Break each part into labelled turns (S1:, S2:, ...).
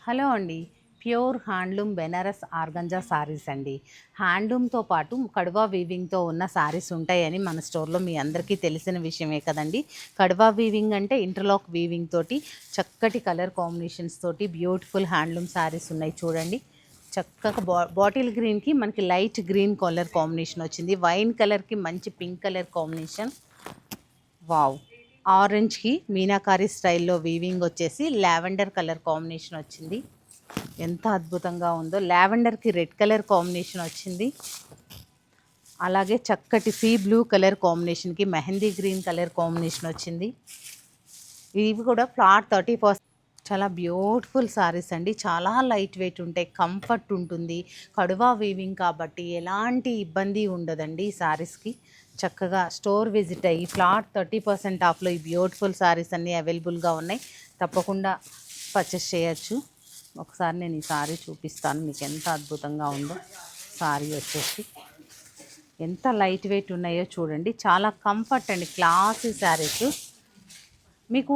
S1: Hello అండి. Pure handloom Benaras organza saris అండి. హ్యాండ్లూమ్తో పాటు కడువా వీవింగ్తో ఉన్న సారీస్ ఉంటాయని మన స్టోర్లో మీ అందరికీ తెలిసిన విషయమే కదండి. కడువా వీవింగ్ అంటే ఇంటర్లాక్ వీవింగ్ తోటి చక్కటి కలర్ కాంబినేషన్స్ తోటి బ్యూటిఫుల్ హ్యాండ్లూమ్ సారీస్ ఉన్నాయి చూడండి. చక్కగా బాటిల్ గ్రీన్కి మనకి లైట్ గ్రీన్ కలర్ కాంబినేషన్ వచ్చింది. వైన్ కలర్కి మంచి పింక్ కలర్ కాంబినేషన్. వావ్! ఆరెంజ్కి మీనాకారి స్టైల్లో వీవింగ్ వచ్చేసి లావెండర్ కలర్ కాంబినేషన్ వచ్చింది. ఎంత అద్భుతంగా ఉందో. లావెండర్కి రెడ్ కలర్ కాంబినేషన్ వచ్చింది. అలాగే చక్కటి సీ బ్లూ కలర్ కాంబినేషన్కి మెహందీ గ్రీన్ కలర్ కాంబినేషన్ వచ్చింది. ఇవి కూడా ఫ్లాట్ 30%. చాలా బ్యూటిఫుల్ సారీస్ అండి. చాలా లైట్ వెయిట్ ఉంటాయి, కంఫర్ట్ ఉంటుంది. కడువా వీవింగ్ కాబట్టి ఎలాంటి ఇబ్బంది ఉండదండి ఈ సారీస్కి. చక్కగా స్టోర్ విజిట్ అయ్యి ఫ్లాట్ 30% ఆఫ్లో ఈ బ్యూటిఫుల్ సారీస్ అన్నీ అవైలబుల్గా ఉన్నాయి. తప్పకుండా పర్చేస్ చేయొచ్చు. ఒకసారి నేను ఈ సారీ చూపిస్తాను మీకు ఎంత అద్భుతంగా ఉందో. సారీ వచ్చేసి ఎంత లైట్ వెయిట్ ఉన్నాయో చూడండి. చాలా కంఫర్ట్ అండి, క్లాసీ శారీస్. మీకు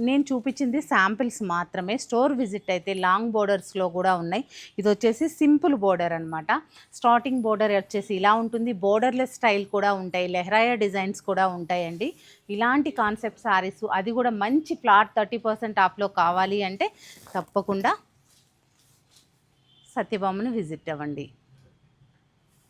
S1: నేను చూపించింది శాంపిల్స్ మాత్రమే. స్టోర్ విజిట్ అయితే లాంగ్ బోర్డర్స్లో కూడా ఉన్నాయి. ఇది వచ్చేసి సింపుల్ బోర్డర్ అనమాట. స్టార్టింగ్ బోర్డర్ వచ్చేసి ఇలా ఉంటుంది. బోర్డర్లెస్ స్టైల్ కూడా ఉంటాయి, లెహరాయా డిజైన్స్ కూడా ఉంటాయండి. ఇలాంటి కాన్సెప్ట్ శారీస్, అది కూడా మంచి ఫ్లాట్ 30% ఆఫ్లో కావాలి అంటే తప్పకుండా సత్యభామను విజిట్ అవ్వండి.